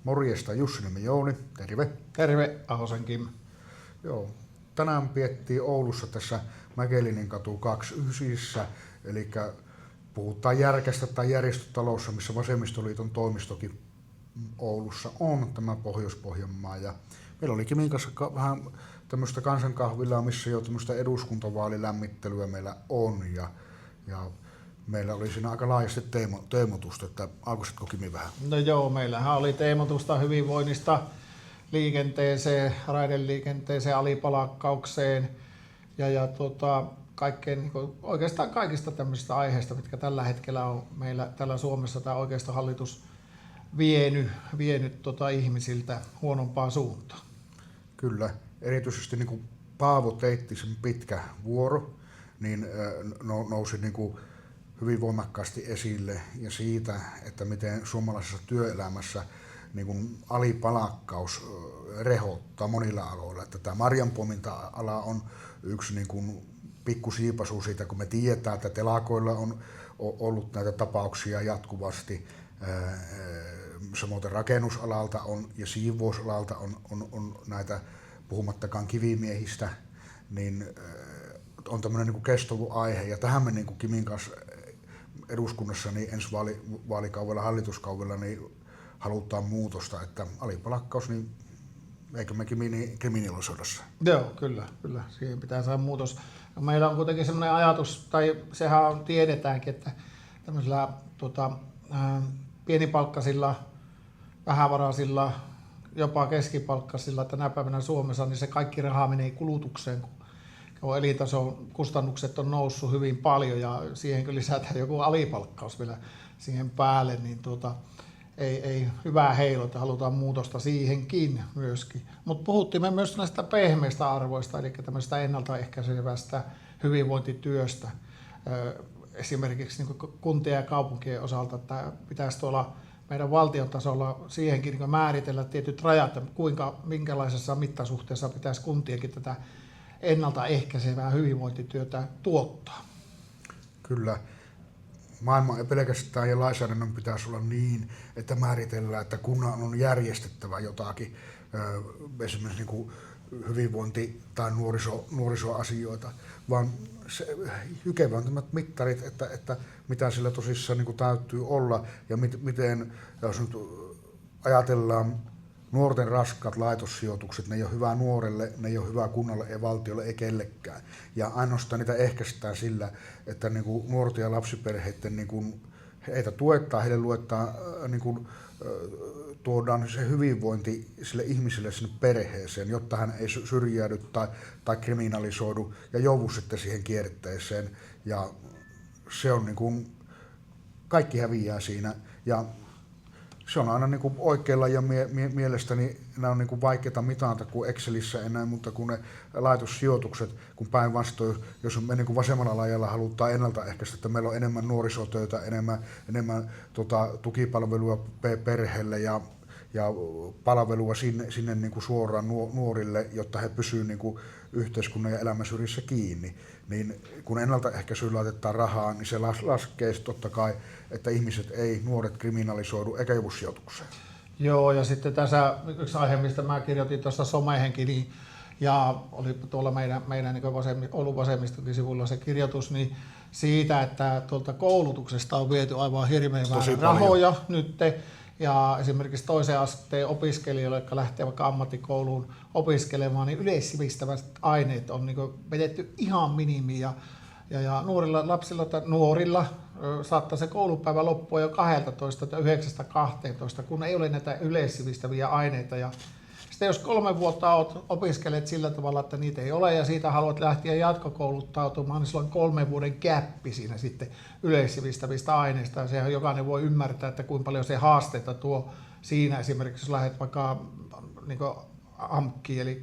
Morjesta, Jussi-nimi Jouni, terve. Terve, Ahosen Kim. Joo, tänään piettiin Oulussa tässä Mäkelinin katu 29, eli puhutaan Järkästä tai järjestötalossa, missä Vasemmistoliiton toimistokin Oulussa on, tämä Pohjois-Pohjanmaa. Ja meillä oli Kimin kanssa vähän tämmöistä kansankahvilaa, missä jo tämmöistä eduskuntavaalilämmittelyä meillä on. Ja meillä oli siinä aika laajasti teemotusta, että alkoisitko Kimi vähän? No joo, meillähän oli teemotusta hyvinvoinnista liikenteeseen, raideliikenteeseen, alipalakkaukseen ja kaikkeen, niin oikeastaan kaikista tämmöisistä aiheista, mitkä tällä hetkellä on meillä täällä Suomessa tämä oikeistohallitus vienyt ihmisiltä huonompaan suuntaan. Kyllä, erityisesti niin kuin Paavo Teittisen pitkä vuoro niin nousi niin kuin hyvin voimakkaasti esille ja siitä, että miten suomalaisessa työelämässä niin kuin alipalakkaus rehottaa monilla aloilla. Että tämä marjanpoiminta-ala on yksi niin kuin pikkusiipasu siitä, kun me tiedetään, että telakoilla on ollut näitä tapauksia jatkuvasti. Samoin rakennusalalta on ja siivousalalta on näitä, puhumattakaan kivimiehistä, niin on tämmöinen niin kestävä aihe. Ja tähän me niin kuin Kimin kanssa eduskunnassa niin ensi vaalikaudella, hallituskaudella niin halutaan muutosta, että alipalakkaus, niin eikö me Kimi kriminalisoida se? Joo, kyllä. Siihen pitää saada muutos. Meillä on kuitenkin sellainen ajatus, tai sehän on, tiedetäänkin, että tämmöisillä pienipalkkaisilla, vähävaraisilla, jopa keskipalkkaisilla tänä päivänä Suomessa, niin se kaikki raha menee kulutukseen, kun elintason kustannukset on noussut hyvin paljon ja siihen kun lisätään joku alipalkkaus vielä siihen päälle, niin ei hyvää heilota, halutaan muutosta siihenkin myöskin. Mutta puhuttiin me myös näistä pehmeistä arvoista, eli tämmöistä ennaltaehkäisevästä hyvinvointityöstä. Esimerkiksi niin kuntien ja kaupunkien osalta, että pitäisi tuolla meidän valtion tasolla siihenkin niin määritellä tietyt rajat, minkälaisessa mittasuhteessa pitäisi kuntienkin tätä ennaltaehkäisevää hyvinvointityötä tuottaa. Kyllä. Maailma ei pelkästään ja lainsäädännön pitäisi olla niin, että määritellään, että kunnan on järjestettävä jotakin, esimerkiksi niin kuin hyvinvointi- tai nuorisoasioita, vaan jykeväntymät mittarit, että mitä sillä tosissaan niin kuin täytyy olla ja miten, jos nyt ajatellaan nuorten raskaat laitossijoitukset, ne ei ole hyvä nuorelle, ne ei ole hyvä kunnalle, ei valtiolle, ei kellekään. Ja ainoastaan niitä ehkäistään sillä, että niin kuin nuorten ja lapsiperheiden niin kuin heitä tuetaan, heille luetaan, niin kuin, tuodaan se hyvinvointi sille ihmiselle sinne perheeseen, jotta hän ei syrjäydy tai kriminalisoidu ja joudu sitten siihen kierteeseen. Ja se on niin kuin, kaikki häviää siinä. Ja se on aina niin kuin oikealla ja mielestäni nämä on niin kuin vaikeita mitata kuin Excelissä enää, mutta kun ne laitossijoitukset, kun päinvastoin, jos me niin kuin vasemmalla laajalla halutaan ennaltaehkäistä, että meillä on enemmän nuorisotöitä, enemmän tukipalvelua perheelle ja palvelua sinne niin kuin suoraan nuorille, jotta he pysyvät niin kuin yhteiskunnan ja elämän syrjissä kiinni. Niin kun ennaltaehkäisyyn laitetaan rahaa, niin se laskee totta kai, että ihmiset ei, nuoret kriminalisoidu eikä joudu sijoitukseen. Joo, ja sitten tässä yksi aihe, mistä mä kirjoitin tuossa somehenkin, niin, ja oli tuolla meidän niin Oulun vasemmistokin sivulla se kirjoitus, niin siitä, että tuolta koulutuksesta on viety aivan hirveän vähän rahoja nyt. Ja esimerkiksi toisen asteen opiskelijoille, jotka lähtee vaikka ammattikouluun opiskelemaan, niin yleissivistävät aineet on niin vedetty ihan minimiin. Ja nuorilla lapsilla tai nuorilla saattaa se koulupäivä loppua jo 12 tai 9-12, kun ei ole näitä yleissivistäviä aineita. Ja sitten jos 3 vuotta opiskelet sillä tavalla, että niitä ei ole ja siitä haluat lähteä jatkokouluttautumaan, niin sulla on 3 vuoden käppi siinä sitten yleissivistävistä aineista. Ja sehän jokainen voi ymmärtää, että kuinka paljon se haasteita tuo siinä esimerkiksi, jos lähdet vaikka niin AMKkiin, eli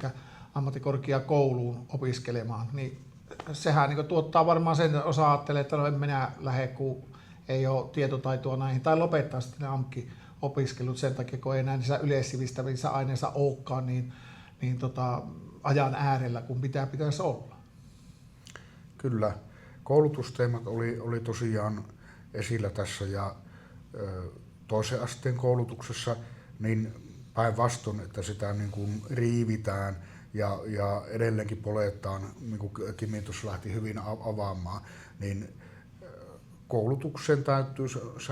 ammattikorkeakouluun opiskelemaan, niin sehän niin tuottaa varmaan sen, että osa ajattelee, että no en minä lähde, kun ei ole tietotaitoa näihin, tai lopettaa sitten ne AMK-opiskelut sen takia, kun ei enää niissä yleissivistävissä aineissa olekaan niin ajan äärellä, kun pitäisi olla. Kyllä. Koulutusteemat oli tosiaan esillä tässä ja toisen asteen koulutuksessa, niin päinvastoin, että sitä niin kuin riivitään ja edelleenkin poletaan, niin kuin Kimi tuossa lähti hyvin avaamaan, niin koulutukseen täytyy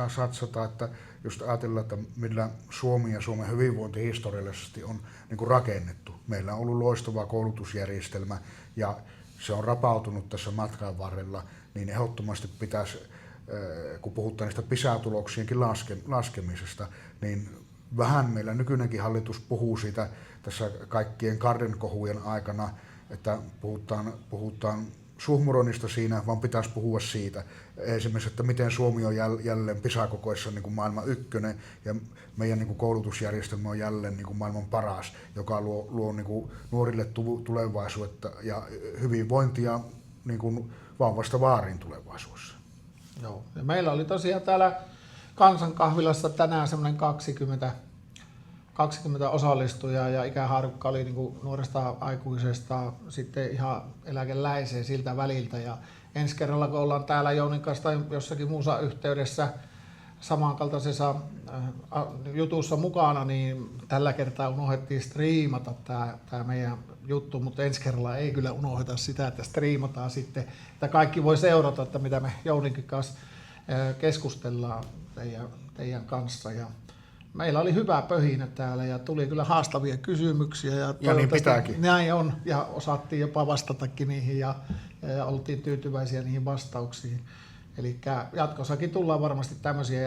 satsata, että just ajatellaan, että millä Suomi ja Suomen hyvinvointi historiallisesti on niin kuin rakennettu. Meillä on ollut loistava koulutusjärjestelmä ja se on rapautunut tässä matkan varrella, niin ehdottomasti pitäisi, kun puhutaan niistä PISA-tuloksienkin laskemisesta, niin vähän meillä nykyinenkin hallitus puhuu siitä tässä kaikkien kardenkohujen aikana, että puhutaan suhmuroinnista siinä, vaan pitäisi puhua siitä. Esimerkiksi, että miten Suomi on jälleen PISA-kokoissa niin kuin maailman ykkönen ja meidän niin kuin koulutusjärjestelmä on jälleen niin kuin maailman paras, joka luo niin kuin nuorille tulevaisuutta ja hyvinvointia niin kuin vauvasta vaariin tulevaisuudessa. Joo. Ja meillä oli tosiaan täällä Kansankahvilassa tänään semmoinen 20 osallistujaa ja ikähaarukka oli niin kuin nuoresta aikuisesta sitten ihan eläkeläiseen siltä väliltä. Ja ensi kerralla, kun ollaan täällä Jounin kanssa tai jossakin muussa yhteydessä samankaltaisessa jutussa mukana, niin tällä kertaa unohdettiin striimata tämä meidän juttu, mutta ensi kerralla ei kyllä unohdeta sitä, että striimataan sitten, että kaikki voi seurata, että mitä me Jouninkin kanssa keskustellaan teidän kanssa. Ja meillä oli hyvä pöhinä täällä ja tuli kyllä haastavia kysymyksiä. Ja niin pitääkin. Näin on, ja osattiin jopa vastatakin niihin ja oltiin tyytyväisiä niihin vastauksiin. Eli jatkossakin tullaan varmasti tämmöisiä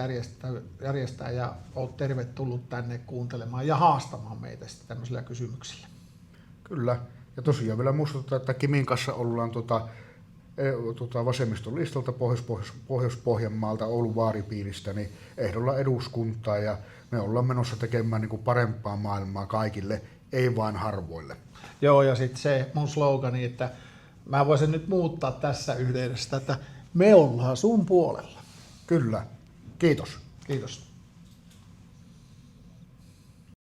järjestää ja olet tervetullut tänne kuuntelemaan ja haastamaan meitä sitten tämmöisillä kysymyksillä. Kyllä, ja tosiaan vielä muistutetaan, että Kimin kanssa ollaan vasemmiston listalta Pohjois-Pohjanmaalta, Oulun vaaripiiristä, niin ehdolla eduskuntaa ja me ollaan menossa tekemään niin kuin parempaa maailmaa kaikille, ei vain harvoille. Joo, ja sitten se mun slogani, että mä voisin nyt muuttaa tässä yhteydessä, että me ollaan sun puolella. Kyllä, kiitos. Kiitos.